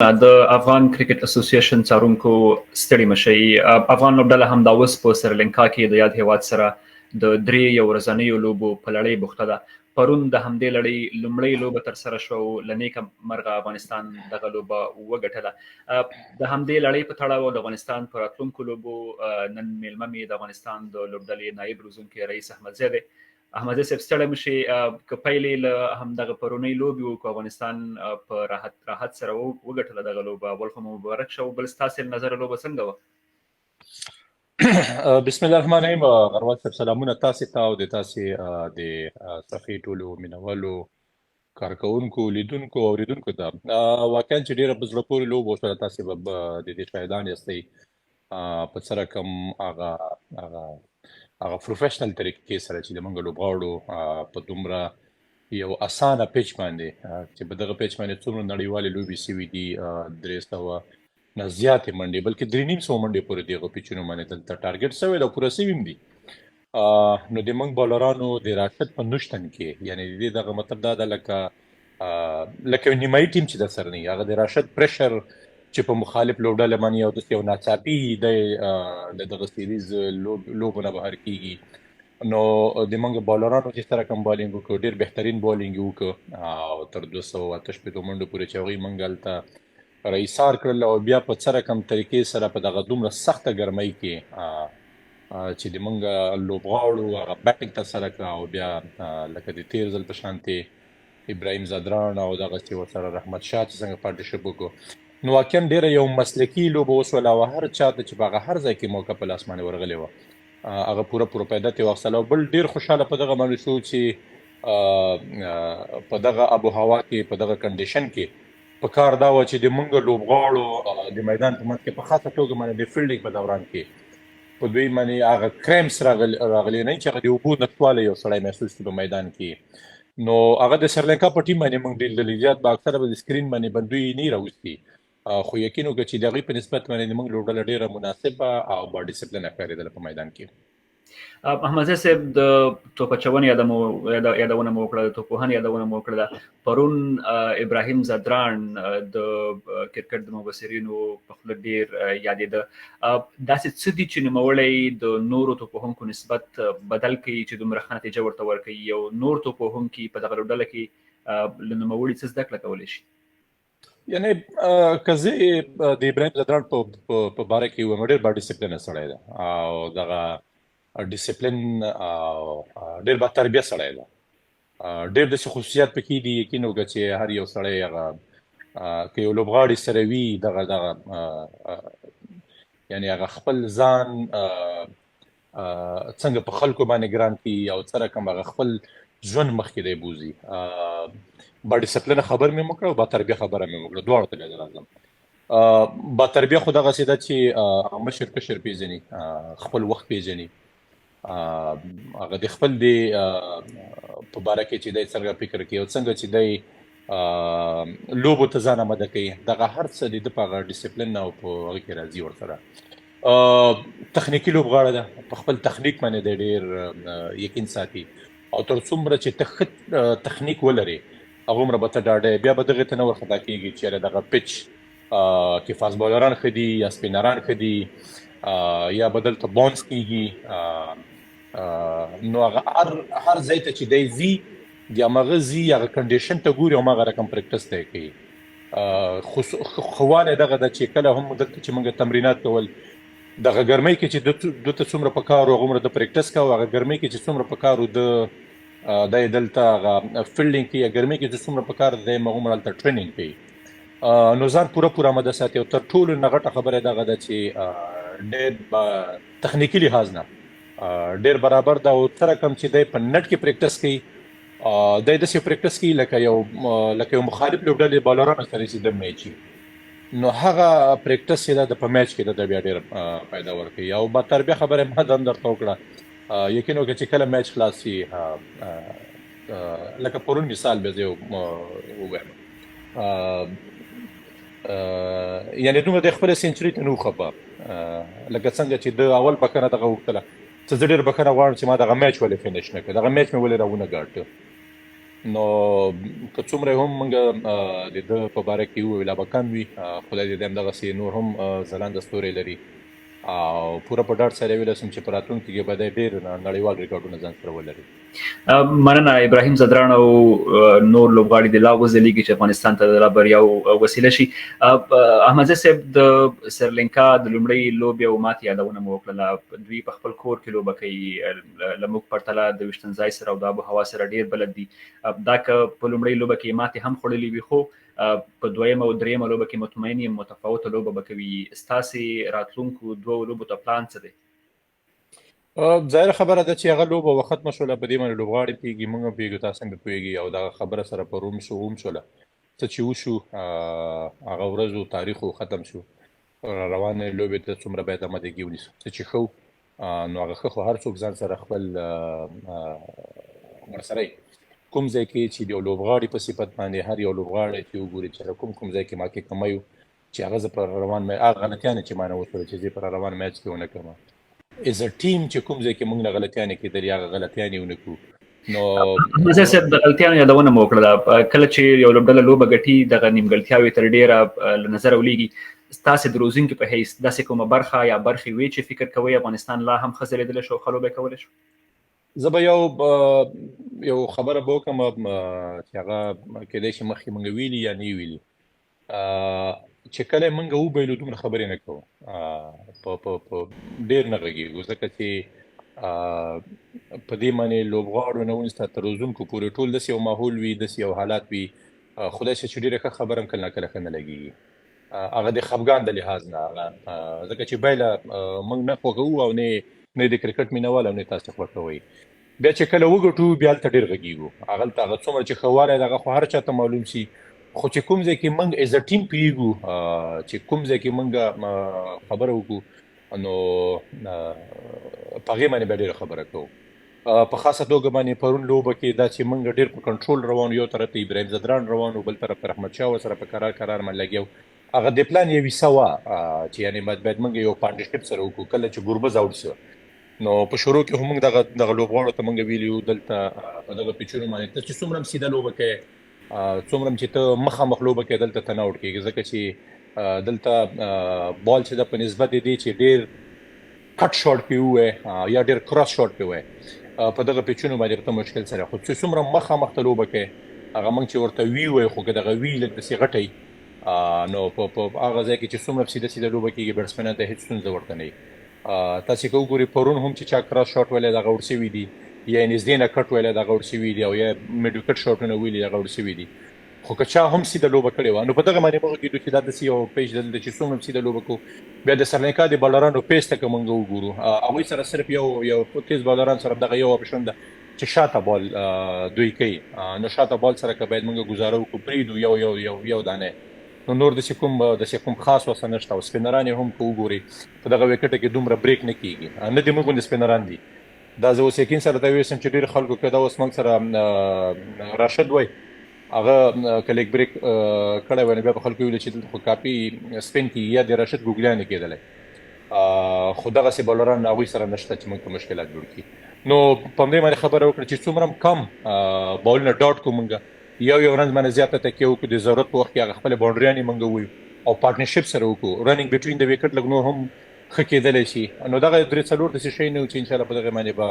د افغان کرکټ اسوسییشن څارونکو ستړي مشي. افغان لوبډله هم دا اوس په سریلانکا کې د یاد هیواد سره د درې یو ورځنیو لوبو په لړۍ بوخته ده. پرون د همدې لړۍ لومړۍ لوبه ترسره شو، له نیکه مرغه افغانستان دغه لوبه وګټله. د همدې لړۍ په تړاو د افغانستان په راتلونکو لوبو نن میلمه مې د افغانستان د لوبډلې نایب روزونکی رئیس احمدزی دی. احمدزی صاحب ستړی مشي، که پیلې له همدغه پرونۍ لوبې وکړو، افغانستان په راحت سره وګټله دغه لوبه. اول خو مبارک شه، بل ستاسې له نظره لوبه څنګه وه؟ بسم الله الرحمن الرحیم. غروال صاحب سلامونه تاسې ته او د تاسې د صفحې ټولو مینوالو کارکوونکو لیدونکو او اوریدونکو ته. واقعا چې ډېره په زړه پورې لوبه وشوله. تاسې به د دې شاهدان یاستئ په څه رقم هغه پروفیشنل طریقې سره چې د موږ لوبغاړو په دومره یو اسانه پیچ باندې چې په دغه پیچ باندې څومره نړیوالې لوبې سوي دي، 300 نه زیاتې منډې بلکې 350 منډې پورې دغه پیچونو باندې دلته ټارګټ سوی او پوره سوي هم دي. نو د موږ بالرانو د راشد په نشتن کې، یعنې د دې دغه مطلب دا ده لکه نیمایي ټیم چې در سره نه وي، هغه د راشد پریشر چې په مخالف لوبډله باندې یو داسې یو ناڅاپي د دغه سیریز لوبو نه بهر کېږي. نو د موږ بالرانو چې سره کوم بالینګ وکړو، ډېر بهترین بالینګ یې وکړو او تر 288 منډو پورې چې هغوی موږ هلته رایسار کړل او بیا په څه رقم طریقې سره په دغه دومره سخته ګرمۍ کې چې د موږ لوبغاړو هغه بیټنګ ترسره کړه او بیا لکه د تېر ځل په شانتې ابراهیم زدران او دغسې ورسره رحمت شاه چې څنګه پارټنرشپ وکړو، نو واقعا ډېره یو مسلکي لوبه وشوله او هر چا ته چې په هغه هر ځای کې موقع په لاس باندې ورغلې وه هغه پوره پیدا ترې واخیستله. او بل ډېر خوشحاله په دغه باندې شو چې په دغه ابو هوا کې په دغه کنډیشن کې په کار دا وه چې د موږ لوبغاړو د میدان په منځ کې په خاصه توګه باندې د فیلډینګ په دوران کې په دوی باندې هغه کرېمپس راغلی نه چې هغه د اوبو نشتوالی یو سړی محسوس کړي په میدان کې. نو هغه د سریلانکا په ټیم باندې موږ ډېر زیات به اکثره به د سکرین باندې بندوی نه راوستي، خو یقین وکړه چې د هغوی په نسبت باندې موږ لوبډله ډېره مناسبه او با ډسپلینه ښکارېدله په میدان کې. احمدزی صاحب د توپ اچونې یادونه مو وکړه، د توپوهنې یادونه مو وکړه. پرون ابراهیم زدران د کرکټ د مبصرینو په خوله ډېر یادېده. داسې څه دي چې نوموړی د نورو توپوهونکو نسبت بدل کوي چې دومره ښه نتیجه ورته ورکوي؟ یو نور توپوهونکي په دغه لوبډله کې له نوموړي څه زده کړه کولی شي؟ یعنې که زه د ابراهیم زدران په باره کې ووایم، ډېر با ډسپلینه سړی ده او دغه ډسپلین او ډېر با تربیه سړی ده. ډېر داسې خصوصیات پکې دي یقین وکړه چې هر یو سړی هغه که یو لوبغاړي سره وي دغه یعنې هغه خپل ځان څنګه په خلکو باندې ګران کړي او څه رقم هغه خپل ژوند مخکې دی بوځي. با ډسپلینه خبر مې وکړه او با تربیه خبره مې وکړه، دواړو ته بیا راځم. با تربیه خو دغسې ده چې هغه مشر کشر پېژني، خپل وخت پېژني، هغه د خپل د په باره کې چې دی څنګه فکر کوي او څنګه چې دی لوبو ته ځان آماده کوي، دغه هر څه د ده په هغه ډسپلین او په هغه کې راځي ورسره. تخنیکي لوبغاړی ده، په خپل تخنیک باندې دی ډېر یقین ساتي او تر څومره چې ته ښه تخنیک ولرې هغومره به ته ډاډه بیا به دغې ته نه ورخطا کېږي چې یاره دغه پچ کې فاست بالران ښه دي یا سپینران ښه دي یا به دلته باونس کېږي. نو هغه هر ځای ته چې دی ځي د هماغه ځي هغه کنډیشن ته ګوري او هماغه رقم پریکټس ته یې کوي. ښه والی دغه ده چې کله هم دلته چې موږ تمرینات کول دغه ګرمۍ کې چې ده ته څومره په کار و هغومره د پریکټس کوو، هغه ګرمۍ کې چې څومره په کار و دی دلته هغه فیلډینګ کوي، یا ګرمۍ کې چې څومره په کار دی هغومره هلته ټرینینګ کوي. نو ځان پوره آماده ساتي او تر ټولو نه غټه خبره دغه ده چې ډېر تخنیکي لحاظ نه ډېر برابر ده او څه رقم چې دی په نټ کې پریکټس کوي، دی داسې پریکټس کوي لکه یو مخالف لوبډلې بالرانو سره چې د میچ وي. نو هغه پریکټس چې ده د په میچ کې ده بیا ډېر پیدا ورکوي. او با تربیه خبره ما ده هم درته وکړه، یقین وکړه چې کله میچ خلاص شي لکه پرون مثال بیا زه ووایم، یعنې دومره د خپله سینچري ته نه و خفه لکه څنګه چې د اول بښنه دغه وکړله چې زه ډېر بښنه غواړم چې ما دغه میچ ولې فینش نه کړ، دغه میچ مې ولې راونه ګاټه. نو که څومره هم موږ د ده په باره کې وویل به کم وي. خدای دې همدغسې نور هم ځلانده ستوري لري او پوره په ډاډ سره ویلی شم چې په راتلونکي کې به دی ډېر نړیوال ریکارډونه ځان سره ولري. مننه ابراهیم زدران او نور لوبغاړي د لا وځلیږي چې افغانستان ته د لا بریاو وسیله شي. احمدزی صاحب د سریلانکا د لومړۍ لوبې او ماتې یادونه مو وکړله. دوی په خپل کور کې لوبه کوي له موږ پرتله د ویشتنځای سره او د آب و هوا سره ډېر بلد دي. دا که په لومړۍ لوبه کې ماتې هم خوړلې وي خو په دویمه او دریمه لوبه کې مطمئن یم متفاوته لوبه به کوي. ستاسې راتلونکو دوو لوبو ته پلان څه دی؟ ظاهره خبره ده چې هغه لوبه وختمه شوله، په دې باندې لوبغاړي پوهېږي، موږ هم پوهېږو، تاسو هم پوهېږي او دغه خبره سره پرون شو هم شوله. څه چې وشو هغه ورځ و تاریخ و ختم شو. روانې لوبې ته څومره باید آمادګي ونیسو. څه چې ښه نو هغه ښه خو هر څوک ځان سره خپل ورسره کوم ځای کې چې د یو لوبغاړي په صفت باندې هر یو لوبغاړی چې وګوري چې کوم ځای کې ما کې کمی و چې هغه زه پر روان هغه غلطیانې چې ما نه وشوله چې زه پر روان میچ کې ونه کړم از ا ټیم چې کوم ځای کې موږ نه غلطیانې کېدلې هغه غلطیانې ونه کړو. نو زه صاحب د غلطیانو یادونه مو وکړله. کله چې یو لوبډله لوبه ګټي دغه نیمګړتیاوې تر ډېره له نظره ولیږي. ستاسې د روزونکي په حیث داسې کومه برخه یا برخې وي چې فکر کوئ افغانستان لا هم ښه ځلېدلی شو او ښه لوبه یې کولی شو؟ زه به یو خبره به وکړم چې هغه کېدای شي مخکې موږ ویلي یا نه ویلي چې کله موږ وبایلو دومره خبرې نه کوو په ډېر نه غږېږو ځکه چې په دې باندې لوبغاړو نه ونیسته تر روزونکو پورې ټول داسې یو ماحول وي داسې یو حالات وي خدای شي چې ډېره ښه خبره هم کله نه کله ښه نه لګېږي هغه د خفګان د لحاظ نه ځکه چې بایله موږ نه خوښوو او نه د کرکټ مینوال او نه تاسو خوښوئ بیا چې کله وګټو بیا هلته ډېر غږېږو هغلته هغه څومره چې ښه والی د هغه خو هر چاته معلوم شي خو چې کوم ځای کې موږ ایز ا ټیم پوهېږو چې کوم ځای کې موږ خبره وکړو نو په هغې باندې بیا ډېره خبره کوو په خاصه توګه باندې پرون لوبه کې دا چې موږ ډېر په کنټرول روان یو طرف ته ابراهیم زدران روان و بل طرف ته احمدشاه سره په قرار باندې لګیا هغه د پلان یو حصه وه چې یعنې باید موږ یو پارټنرشپ سره وکړو کله چې ګوربز اوټ شو نو په شروع کې هم موږ دغه لوبغاړو ته موږ ویلي وو دلته په دغه پیچونو باندې ته چې څومره هم سیده لوبه کوې څومره هم چې ته مخامخ لوبه کوې دلته ته نه اوټ کېږي ځکه چې دلته بال چې ده په نسبت د دې چې ډېر کټ شاټ پې ووایې یا ډېر کراس شاټ پې ووایې په دغه پیچونو باندې ته مشکل سره خو چې څومره مخامخ ته لوبه کوې هغه موږ چې ورته وي وایو خو که دغه وي لږ داسې غټی نو په هغه ځای کې چې څومره سیده سیده لوبه کېږي بیټسمینان ته هېڅ ستونزه ورته نه وي تاسې که وګورئ پرون هم چې چا کراس شاټ ویلی دغه اوټ شوي دي یا نږدې نه کټ ویلی دغه اوټ شوي دي او یا میډ وکټ شاټونه ویلي دغه اوټ شوي دي خو که چا هم سیده لوبه کړې وه نو په دغه باندې موږ کېدو چې دا داسې یو پیج دلته چې څومره هم سیده لوبه کوو بیا د سریلانکا د بالرانو پیس ته که موږ وګورو هغوی سره صرف یو تیز بالران سره دغه یو اپشن ده چې شاته بال دوی کوي نو شاته بال سره که باید موږ ګزاره وکړو پرېږدو یو دانه نو نور داسې کوم خاص وسه نشته او سپینران یې هم که وګورئ په دغه وکټه کې دومره بریک نه کېږي نه دې موږ غوندې سپینران دي دا زه اوس یقین سره ته ویسم چې ډېر خلکو که دا اوس موږ سره راشد وای هغه که لیګ بریک کړی وای نو بیا به خلکو ویلي چې دلته خو کاپي سپین کېږي یا د راشد ګوګلیان یې کېدلی خو دغسې بالران هغوی سره نشته چې موږ ته مشکلات جوړ کړي نو په همدې باندې خبره وکړه چې څومره هم کم بالونه ډاټ کړو موږ یو رنز باندې زیاته تکیه وکړو د ضرورت په وخت کې هغه خپلې باونډریانې موږ وویو او پارټنرشپ سره وکړو رننګ بټوین د وکټ لږ نور هم ښه کېدلی شي نو دغه درې څلور داسې شی نه و چې انشاءالله په دغې باندې به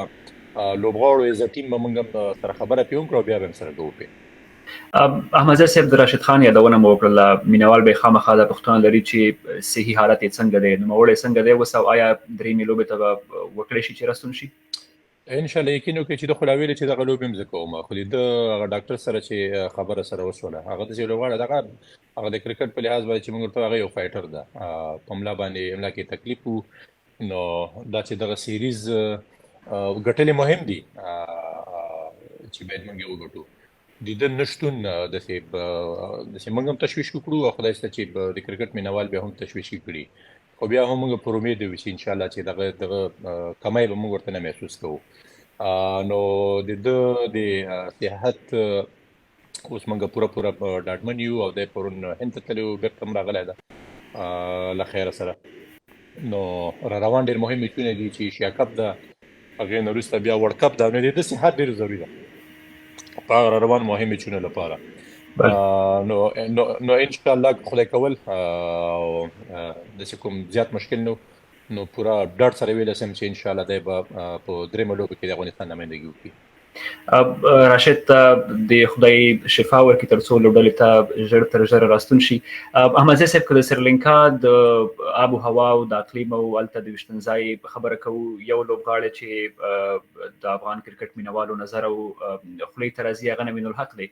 لوبغاړو ایز ا ټیم به موږ هم سره خبره پرې وکړو بیا به هم سره کوو پرې احمدزی صاحب د راشد خان یادونه مو وکړله مینوال به یې خامخا دا پوښتنه لري چې صحي حالت یې څنګه دی نوموړی څنګه دی اوس او آیا درېیمې لوبې ته به وکړی شي چې راستون شي انشاءالله یقین وکړئ چې ده خو لا ویلې چې دغه لوبې هم زه کوم خو د ده هغه ډاکټر سره چې خبره سره وشوله هغه داسې یو لوبغاړی دغه د کرکټ په لحاظ باندې چې موږ ورته هغه یو فایټر ده په ملا کې تکلیف و نو دا چې دغه سیریز ګټلې مهم دي چې باید موږ یې وګټو د ده نشتون داسې موږ هم تشویش وکړو او خدای شته چې د کرکټ مینوال بیا هم تشویشي کړي خو بیا هم موږ پر امید یو چې انشاءالله چې دغه کمی به موږ ورته نه محسوس کوو نو د ده د صحت اوس موږ پوره ډاډمن یو او دی پرون هند ته تللی و بېرته هم راغلی ده له خیره سره نو را روان ډېر مهم میچونه دي چې ایشیا کپ ده هغې نه وروسته بیا ورلډ کپ ده نو د ده صحت ډېر ضروري ده په هغه روان مهم میچونو لپاره بله نو ان شاء الله خدای کول د کوم زیات مشکل نو پورا ډاډ سره ویل سم چې ان شاء الله دی به په درېمه لوبه کې د افغانستان نمائندګي وکړي. راشد ته د خدای شفا ورکړي تر څو لوبډلې ته ژر تر ژره راستون شي. احمدزی صاحب که د سریلانکا د آب و هوا او د اقلیم او هلته د ویشتن ځای خبره کوو، یو لوبغاړی چې د افغان کرکټ مینوالو نظر او خولې ته راځي هغه نوین الحق دی.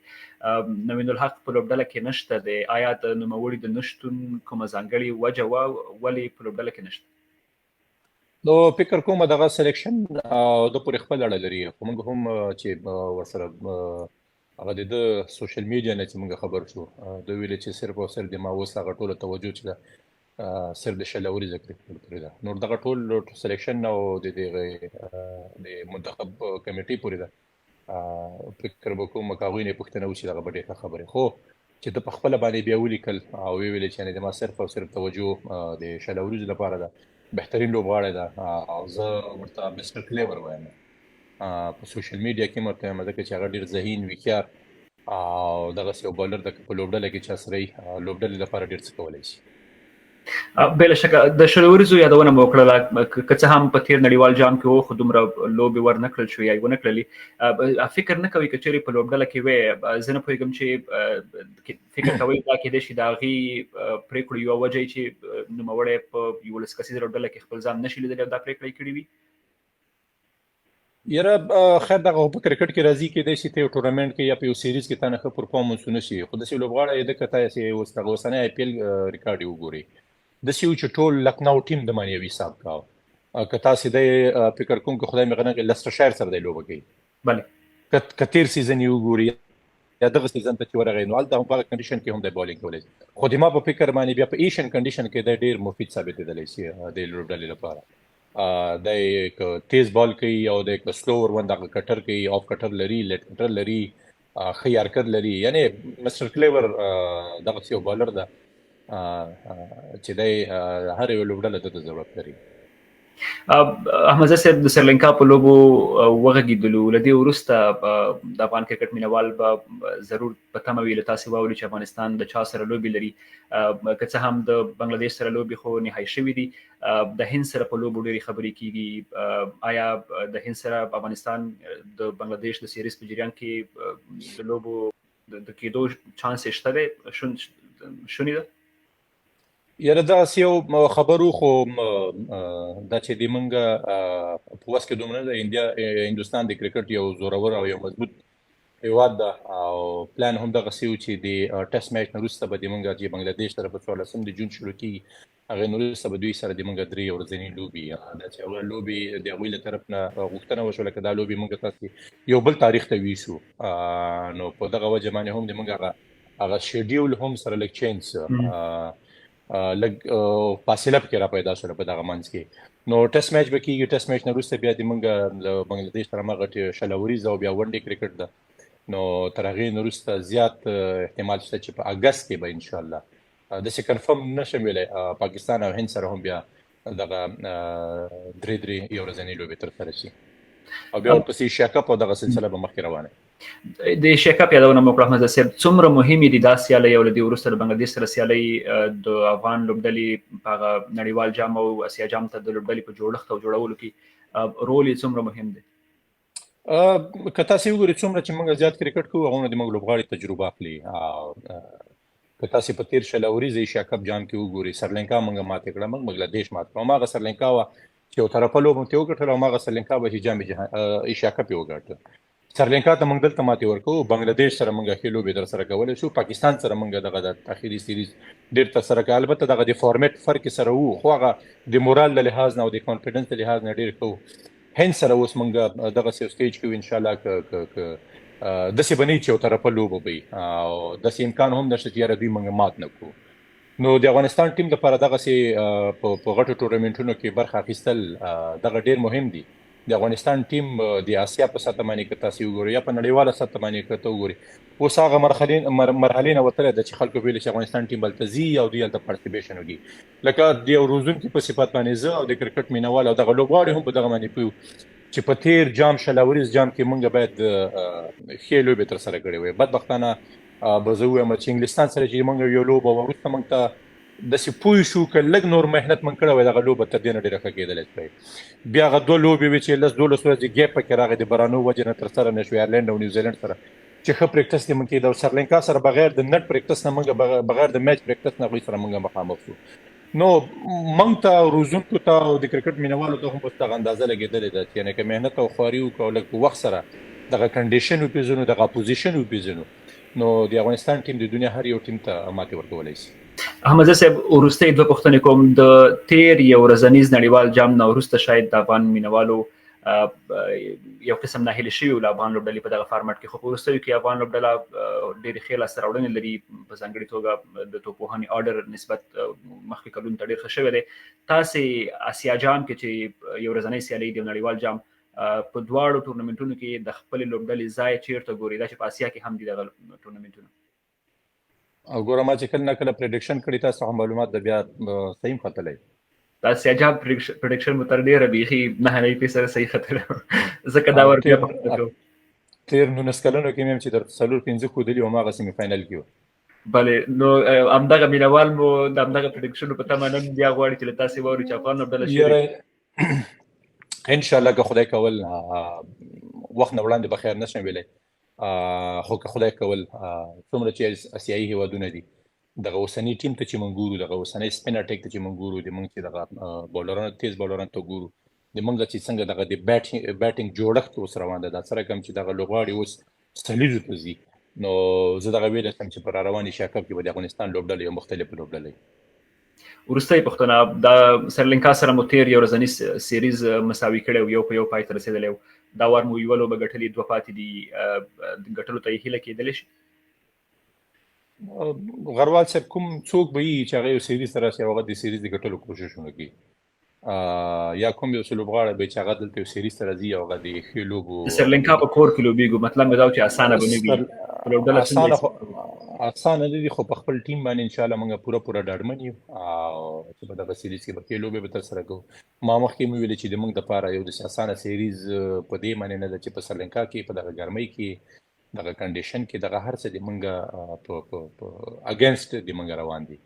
نوین الحق په لوبډله کې نشته دی. آیا د نوموړي د نشتون کومه ځانګړې وجه وه ولې په لوبډله کې نشته؟ نو فکر کوم دغه سلیکشن د پورې خپل اړه لري، خو موږ هم چې ورسره هغه د سوشل میډیا نه چې موږ خبر شو د ویل چې صرف او صرف د ما اوس هغه ټوله توجه چې صرف د شلوري ذکر کړی ده. نور دغه ټول سلیکشن او د منتخب کمیټې پورې ده. فکر وکوم کاغوی نه پوښتنه وشي دغه ډېره خبره، خو چې د خپل باندې بیا ولیکل او ویل چې د ما صرف او صرف توجه د شلوري لپاره ده، بهترین لوبغاړی ده او زه ورته مستر کلیور وایم په سوشل میډیا کې مرته وایم ځکه چې هغه ډېر ذهین ویښیار او دغسې یو بالر ده په لوبډله کې چا سره لوبډلې لپاره ډېر څه کولی شي. بله شکه د شلوریزو یادونه مو وکړله، که څه هم په تېر نړیوال جام کې و خو دومره لوبې ور نه کړل شوې یا یې ونه کړلې. فکر نه کوئ که چېرې په لوبډله کې وې؟ زه نه پوهېږم چې فکر کوئ دا کېدای شي د هغې پرېکړو یوه وجه چې نوموړی په 11 کسیزه لوبډله کې خپل ځان نشي لیدلی او دا پرېکړه یې کړې وي؟ یاره خیر دغه په کرکټ کې راځي کېدای شي ته یو ټورنمنټ کې یا په یو سیریز کې تا نه ښه پرفارمنس ونه شي، خو داسې لوبغاړی ده که تاسې اوس دغه اوسنی آی پی ایل ریکارډ یې وګورئ داسې و چې ټول لکنو ټیم د باندې یو حساب کاوه. که تاسې دی فکر کوم که خدای مې غنه کړي لسټرشایر سره دی لوبه کوي، بله که تېر سیزن یې وګوري یا دغه سیزن ته چې ورغی نو هلته هم په هغه کنډیشن کې هم دی بالینګ کولی شي، خو د ما په فکر باندې بیا په ایشین کنډیشن کې دی ډېر مفید ثابتېدلی شي د لوبډلې لپاره. دی که تیز بال کوي او دی که سلوور ون دغه کټر کوي، آف کټر لري، لیټ کټر لري، ښه حرکت لري، یعنې مستر کلیور دغسې یو بالر ده چې دی هر یو لوبډله ده ته ضرورت لري. احمدزی صاحب د سریلانکا په لوبو وغږېدلو، له دې وروسته د افغان کرکټ مینوال به ضرور په تمه وي له تاسې واوري چې افغانستان د چا سره لوبې لري. که څه هم د بنګلادیش سره لوبې خو نهایي شوي دي، د هند سره په لوبو ډېرې خبرې کېږي. آیا د هند سره افغانستان د بنګلادیش د سیریز په جریان کې د لوبو د کېدو چانس یې شته دی، شونې ده؟ یاره داسې یو خبرو، خو دا چې د موږ په وس کې دومره ده. هندوستان د کرکټ یو زورور او یو مضبوط هېواد ده او پلان هم دغسې و چې د ټیسټ میچ نه وروسته به د موږ چې بنګلادیش سره په 14 د جون شروع کېږي، هغې نه وروسته به دوی سره د موږ 3 ورځنۍ لوبې دا چې هغه لوبې د هغوی له طرف نه غوښتنه وشوله که دا لوبې موږ تاسې یو بل تاریخ ته ویسو، نو په دغه وجه باندې هم د موږ هغه شیډیول هم سره لږ چینج لږ فاصله پکې را پیدا شوله په دغه منځ کې. نو ټیسټ میچ به کېږي، ټیسټ میچ نه وروسته بیا د موږ له بنګلادیش سره هماغه شلوریز او بیا ون ډې کرکټ ده، نو تر هغې نه وروسته زیات احتمال شته چې په اګست کې به انشاءالله داسې کنفرم نشم ویلی پاکستان او هند سره هم بیا دغه 3 یو ورځنۍ لوبې ترسره شي او بیا ورپسې ایشیا کپ او دغه سلسله به مخکې روانه. د ایشیا کپ یادونه مو کړه احمدزی صاحب، څومره مهمې دي دا سیالۍ او له دې وروسته د بنګلادیش سره سیالۍ د افغان لوبډلې په هغه نړیوال جام او اسیا جام ته د لوبډلې په جوړښت او جوړولو کې رول یې څومره مهم دی؟ که تاسې وګورئ څومره چې موږ زیات کرکټ کوو هغومره د موږ لوبغاړي تجربه اخلي. که تاسې په تېر شلوریز ایشیا کپ جام کې وګورئ سریلانکا موږ ماتې کړه، موږ بنګلادیش مات کړه، هماغه سریلانکا وه چې یو طرفه لوبه مو ترې وګټله، هماغه سریلانکا به چې جام ایشیا کپ یې وګاټه. سریلانکا ته موږ دلته ماتې ورکوو، بنګلادیش سره موږ ښې لوبې ترسره کولی شو، پاکستان سره موږ دغه د اخري سیریز ډېر ترسره کړه. البته دغه د فارمیټ فرق سره وو، خو هغه د مورال له لحاظ نه او د کانفیډنس له لحاظ نه ډېر ښه وو. هند سره اوس موږ دغسې یو سټیج کې وو انشاءالله داسې به نه وي چې یو طرفه لوبه به وي او داسې امکان هم نشته چې یاره دوی موږ مات نه کړو. نو د افغانستان ټیم لپاره دغسې په غټو ټورنمنټونو کې برخه اخیستل دغه ډېر مهم دي. د افغانستان ټیم د اسیا په سطح باندې که تاسې وګورئ یا په نړیواله سطح باندې که ته وګورئ اوس هغه مرحلې نه وتلی ده چې خلکو ویلي چې افغانستان ټیم هلته ځي او دوی هلته پارټیسپیشن وکړي. لکه د یو روزونکي په صفت باندې زه او د کرکټ مینوال او دغه لوبغاړي هم په دغه باندې پوه چې په تیر جام شلاوریز جام کې موږ باید ښې لوبې تر سره کړې وي. بدبختانه به زه ووایم چې انګلستان سره چې موږ یو لوبه وروسته موږ ته داسې پوه شو که لږ نور محنت موږ کړی وای دغه لوبه تر دې نه ډېره ښه کېدلی شوی. بیا هغه دوه لوبې وې چې 10-12 ورځې ګیپ پکې راغی د بارانو وجې نه تر سره نه شوې، ایرلینډ او نیوزیلینډ سره چې ښه پریکټس دې موږ کېده، او سرلنکا سره بغیر د نټ پریکټس نه موږ بغیر د میچ پریکټس نه هغوی سره موږ مخامخ شو. نو موږ ته روزونکو ته او د کرکټ مینوالو ته هم بس دغه اندازه لګېدلې ده چې یعنې که محنت او خواري وکړو او لږ په وخت سره دغه کنډیشن وپېژنو، دغه اپوزیشن وپېژنو، نو د افغانستان ټیم د دنیا هر یو ټیم ته ماتې ورکولی شي. احمد صاحب وروستۍ دوه پوښتنې کوم. د تیر یو ورځنیز نړیوال جام نه وروسته شاید د افغان مینوالو یو قسم ناهیلي شوي وو له افغان لوبډلې په دغه فارمټ کې، خو په وروستیو کې افغان لوبډله ډېرې ښې لاسته راوړنې لري، په ځانګړې توګه د توپوهنې آرډر نسبت مخکې کلونو ته ډېر ښه شوی دی. تاسې اسیا جام کې چې یو ورځنۍ سیالۍ د نړیوال جام په دواړو ټورنمنټونو کې د خپلې لوبډلې ځای چیرته ګوري؟ دا چې په اسیا کې هم دي دغه ټورنمنټونه. او ګوره ما چې کله نه کله پریډکشن کړي تاسو هم معلومات د بیا صحیح ختلی دا سیاجاب پریډکشن مو تر ډېره بیخي 9.9% صحیح ختلی ځکه دا ور بیا پخته کوو. تیر 19 کلونو کې مې چې در 4-5 ښودلي وم هغه سیمي فاینل کې و. بلې نو همدغه مینوال مو د همدغه پریډکشنو په تمه نن بیا غواړي چې له تاسې واوري چې افغان لوبډله شي. انشاءالله که خدای کول وخت نه وړاندې به خیر نشم ویلی، خو که خدای کول څومره چې اسیایي هیوادونه دي دغه اوسني ټیم ته چې موږ ګورو، دغه اوسنی سپین اټیک ته چې موږ ګورو، د موږ چې دغه بولرانو تیز بولرانو ته ګورو، د موږ چې څنګه دغه د بیټینګ جوړښت اوس روان ده، دا سره کوم چې دغه لوبغاړي اوس سلیزو ته ځي، نو زه دغه ویلی شم چې په راروان ایشیا کپ کې به د افغانستان لوبډله یو مختلفه لوبډله وي. وروستۍ پوښتنه، د سرلنکا سره مو تیر یو ورځنی سیریز مساوي کړی، یو په یو پای ته رسېدلی و، دا وار مو یوه لوبه ګټلې، دوه پاتې دي، ګټلو ته یې هیله کېدلی شي؟ غروال صاحب کوم څوک به وي چې هغه یو سیریز ته راسي او هغه د سیریز د ګټلو کوششونه کوي، یا کوم یو څه لوبغاړی به چې هغه دلته یو سیریز ته راځي او هغه د ښې لوبو د سرلنکا په کور کې لوبېږو، مطلب مې دا و چې اسانه به نه وي. اسانه نه دي، خو په خپل ټیم باندې انشاءالله موږ پوره ډاډمن یو چې په دغه سیریز کې به ښې لوبې به ترسره کوو. ما مخکې مې ویلي چې د موږ دپاره یو داسې اسانه سیریز په دې معنی نه ده چې په سرلنکا کې په دغه ګرمۍ کې دغه کنډیشن کې دغه هر څه د موږ په اګینسټ د موږ روان دي،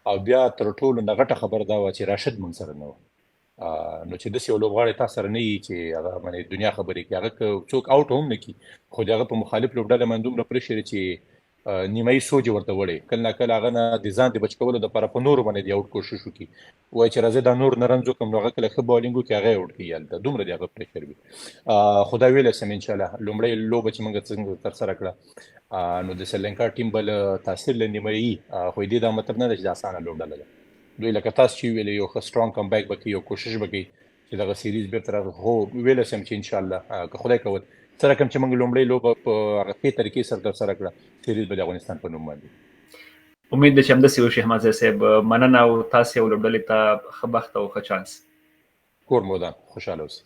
او بیا تر ټولو نه غټه خبره دا وه چې راشد موږ سره نه و، نو چې داسې یو لوبغاړی تا سره نه وي چې هغه باندې دنیا خبرې کړي، هغه که څوک آوټ هم نه کړي خو د هغه په مخالف لوبډله باندې دومره پرېشر چې نیمایي سوچ ورته وړی، کله نه کله هغه نه د ځان د بچ کولو دپاره په نورو باندې د آوټ کوشش وکړي، وایي چې راځئ دا نور نه رنز وکړم، نو هغه کله ښه بالینګ وکړي هغه یې آوټ کړي، هلته دومره د هغه پرېشر وي. خو دا ویلی سم انشاءالله لومړۍ لوبه چې موږ څنګه ترسره کړه نو د سرلنکا ټیم به له تاثیر له نیمایي، خو دې دا مطلب نه ده چې د اسانه لوبډله ده، دوی لکه تاسو چې ویلې یو ښه سټرانګ کم بیک به کوي، یو کوشش به کوي چې دغه سیریز بېرته راغی، خو ویلی سم چې انشاءالله که خدای کول سره کوم چې موږ لومړۍ لوبه په هغه ښې طریقې سره ترسره کړه، سیریز به د افغانستان په نوم باندې. امید ده چې همداسې وشي احمد صاحب، مننه، او تاسې او لوبډلې ته ښه بخت او ښه چانس. کور مودان خوشحاله اوسئ.